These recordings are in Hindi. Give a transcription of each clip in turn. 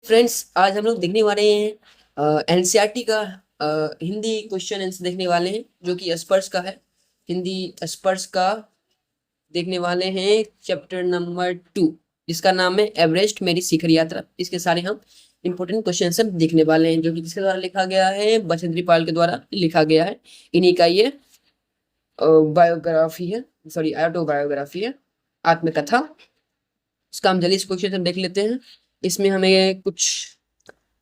फ्रेंड्स, आज हम लोग देखने वाले हैं एनसीईआरटी का हिंदी क्वेश्चन आंसर देखने वाले हैं, जो कि स्पर्श का है। हिंदी स्पर्श का देखने वाले हैं चैप्टर नंबर 2, जिसका नाम है एवरेस्ट मेरी शिखर यात्रा। इसके सारे हम इंपॉर्टेंट क्वेश्चन आंसर देखने वाले हैं, जो कि किसके द्वारा लिखा गया है? बचेंद्री पाल के द्वारा लिखा गया है। इन्हीं का ये बायोग्राफी है, सॉरी ऑटोबायोग्राफी है, आत्मकथा। इसका हम जल्दी इस क्वेश्चन से देख लेते हैं। इसमें हमें कुछ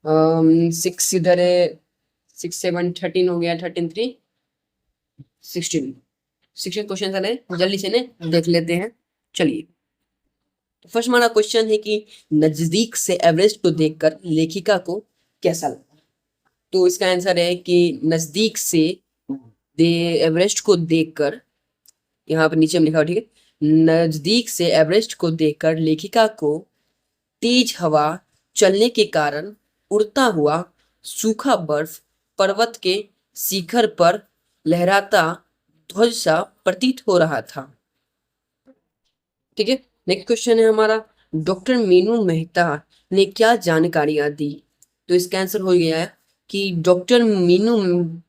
6 इधर है, 6 7 13 हो गया, 13 3 16 16 क्वेश्चन है। जल्दी से इन्हें देख लेते हैं। चलिए, तो फर्स्ट हमारा क्वेश्चन है कि नजदीक से एवरेस्ट को देखकर लेखिका को कैसा लगा। तो इसका आंसर है कि नजदीक से दे एवरेस्ट को देखकर, यहाँ पर नीचे में लिखा हुआ, ठीक है। नजदीक से एवरेस्ट को देखकर लेखिका को तेज हवा चलने के कारण उड़ता हुआ सूखा बर्फ पर्वत के शिखर पर लहराता ध्वज सा प्रतीत हो रहा था। ठीक है, नेक्स्ट क्वेश्चन है हमारा, डॉक्टर मीनू मेहता ने क्या जानकारियां दी। तो इसका आंसर हो गया है कि डॉक्टर मीनू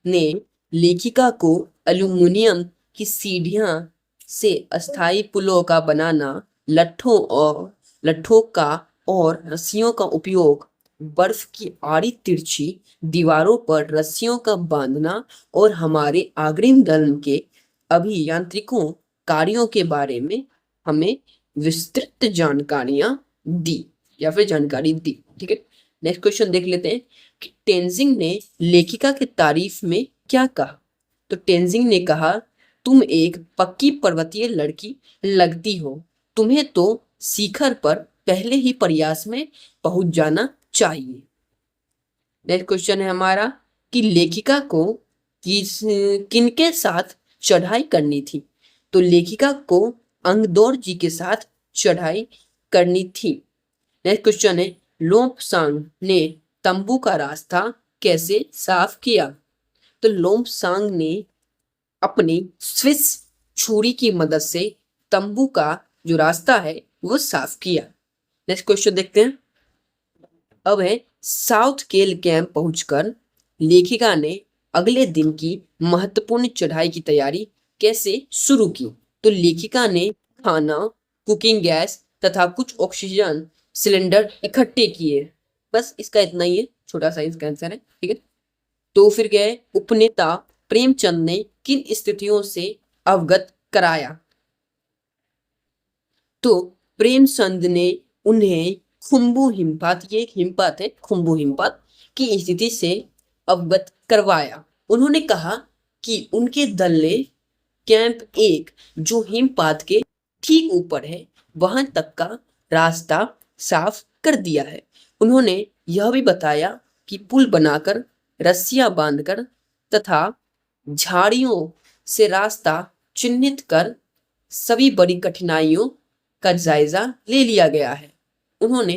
ने लेखिका को एल्यूमिनियम की सीढ़ियां से अस्थाई पुलों का बनाना, लट्ठों का और रस्सियों का उपयोग, बर्फ की आड़ी तिरछी दीवारों पर रस्सियों का बांधना और हमारे अग्रिम दल के अभियांत्रिकों कार्यों के बारे में हमें विस्तृत जानकारियां दी या फिर जानकारी दी। ठीक है, नेक्स्ट क्वेश्चन देख लेते हैं कि तेंजिंग ने लेखिका की तारीफ में क्या कहा। तो तेंजिंग ने कहा, तुम एक पक्की पर्वतीय लड़की लगती हो, तुम्हें तो शिखर पर पहले ही प्रयास में पहुंच जाना चाहिए। नेक्स्ट क्वेश्चन है हमारा कि लेखिका को किनके साथ चढ़ाई करनी थी। तो लेखिका को अंगदौर जी के साथ चढ़ाई करनी थी। नेक्स्ट क्वेश्चन है, लोमसांग ने तंबू का रास्ता कैसे साफ किया। तो लोमसांग ने अपनी स्विस छुरी की मदद से तंबू का जो रास्ता है वो साफ किया। नेक्स्ट क्वेश्चन देखते हैं। अब है, साउथ केल कैंप पहुंचकर लेखिका ने अगले दिन की महत्वपूर्ण चढ़ाई की तैयारी कैसे शुरू की। तो लेखिका ने खाना, कुकिंग गैस तथा कुछ ऑक्सीजन सिलेंडर इकट्ठे किए। बस इसका इतना ही है, छोटा सा इसका आंसर है। ठीक है, तो फिर गए, उपनेता प्रेमचंद ने किन स्थितियों से अवगत कराया। तो प्रेमचंद ने उन्हें खुम्बू हिमपात, ये एक हिमपात है, खुम्बू हिमपात की स्थिति से अवगत करवाया। उन्होंने कहा कि उनके दल ने कैंप 1, जो हिमपात के ठीक ऊपर है, वहां तक का रास्ता साफ कर दिया है। उन्होंने यह भी बताया कि पुल बनाकर, रस्सियां बांधकर तथा झाड़ियों से रास्ता चिन्हित कर सभी बड़ी कठिनाइयों का जायजा ले लिया गया है। उन्होंने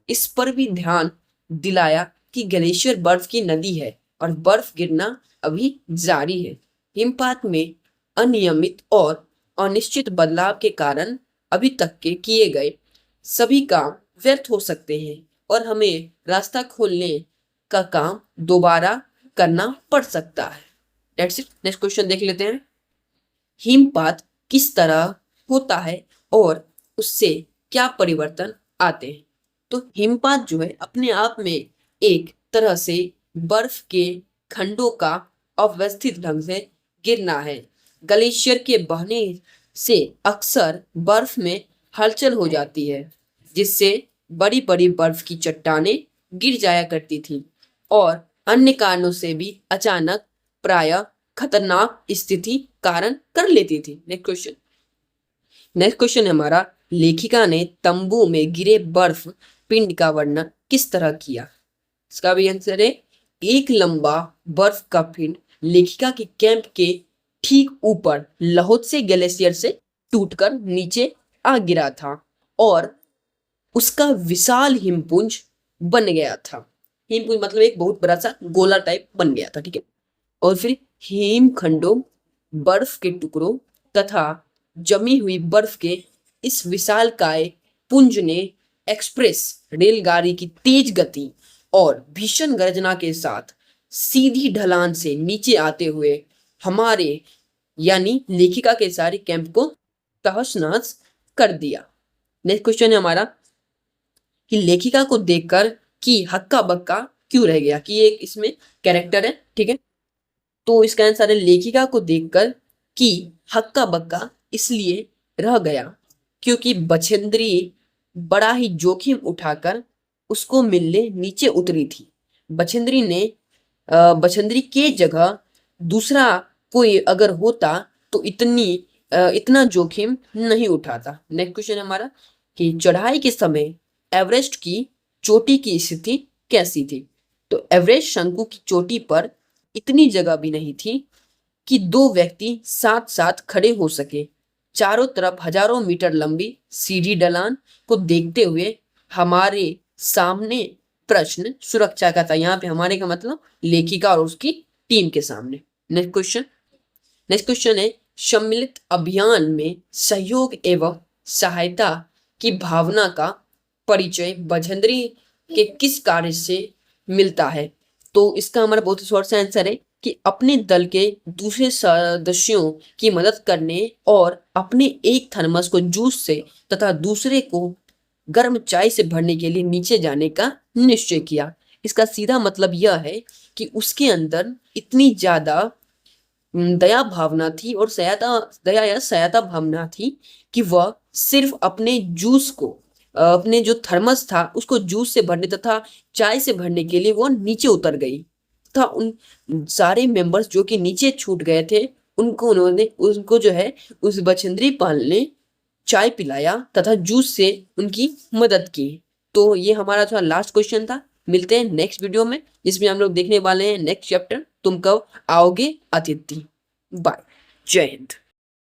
इस पर भी ध्यान दिलाया कि ग्लेशियर बर्फ की नदी है और बर्फ गिरना अभी जारी है। हिमपात में अनियमित और अनिश्चित बदलाव के कारण अभी तक के किए गए सभी काम व्यर्थ हो सकते हैं और हमें रास्ता खोलने का काम दोबारा करना पड़ सकता है। That's it. नेक्स्ट क्वेश्चन देख लेते हैं। हिमपात किस तरह होता है और उससे क्या परिवर्तन आते हैं। तो हिमपात जो है अपने आप में एक तरह से बर्फ के खंडों का अव्यवस्थित ढंग से गिरना है। ग्लेशियर के बहने से अक्सर बर्फ में हलचल हो जाती है, जिससे बड़ी बड़ी बर्फ की चट्टानें गिर जाया करती थी और अन्य कारणों से भी अचानक प्रायः खतरनाक स्थिति कारण कर लेती थी। नेक्स्ट क्वेश्चन है हमारा, लेखिका ने तंबू में गिरे बर्फ पिंड का वर्णन किस तरह किया। इसका भी आंसर है, एक लंबा बर्फ का पिंड लेखिका के कैंप के ठीक ऊपर लहोत्से ग्लेशियर से टूटकर नीचे आ गिरा था और उसका विशाल हिमपुंज बन गया था। हिमपुंज मतलब एक बहुत बड़ा सा गोला टाइप बन गया था। ठीक है, और फिर हिमखंडों, बर्फ के टुकड़ों तथा जमी हुई बर्फ के इस विशालकाय पुंज ने एक्सप्रेस रेलगाड़ी की तेज गति और भीषण गर्जना के साथ सीधी ढलान से नीचे आते हुए हमारे यानी लेखिका के सारे कैंप को तहस नहस कर दिया। नेक्स्ट क्वेश्चन है हमारा कि लेखिका को देखकर कि हक्का बक्का क्यों रह गया, कि एक इसमें कैरेक्टर है, ठीक है। तो इसका आंसर है लेखिका को देखकर कि हक्का बक्का इसलिए रह गया क्योंकि बछेंद्री बड़ा ही जोखिम उठाकर उसको मिलने नीचे उतरी थी। बछेंद्री के जगह दूसरा कोई अगर होता तो इतना जोखिम नहीं उठाता। नेक्स्ट क्वेश्चन है हमारा कि चढ़ाई के समय एवरेस्ट की चोटी की स्थिति कैसी थी। तो एवरेस्ट शंकु की चोटी पर इतनी जगह भी नहीं थी कि दो व्यक्ति साथ साथ खड़े हो सके। चारों तरफ हजारों मीटर लंबी सीढ़ी ढलान को देखते हुए हमारे सामने प्रश्न सुरक्षा का था। यहाँ पे हमारे का मतलब लेखिका और उसकी टीम के सामने। नेक्स्ट क्वेश्चन है सम्मिलित अभियान में सहयोग एवं सहायता की भावना का परिचय बछेंद्री के किस कार्य से मिलता है। तो इसका हमारा बहुत ही शॉर्ट सा आंसर है कि अपने दल के दूसरे सदस्यों की मदद करने और अपने एक थर्मस को जूस से तथा दूसरे को गर्म चाय से भरने के लिए नीचे जाने का निश्चय किया। इसका सीधा मतलब यह है कि उसके अंदर इतनी ज्यादा दया भावना थी और दया या सहायता भावना थी कि वह सिर्फ अपने जूस को अपने जो थर्मस था उसको जूस से भरने तथा चाय से भरने के लिए वो नीचे उतर गई तथा उन सारे मेंबर्स जो कि नीचे छूट गए थे उनको जो है उस बछेंद्री पाल ने चाय पिलाया तथा जूस से उनकी मदद की। तो ये हमारा थोड़ा लास्ट क्वेश्चन था। मिलते हैं नेक्स्ट वीडियो में जिसमें हम लोग देखने वाले हैं नेक्स्ट चैप्टर तुम कब आओगे अतिथि। बाय, जय हिंद।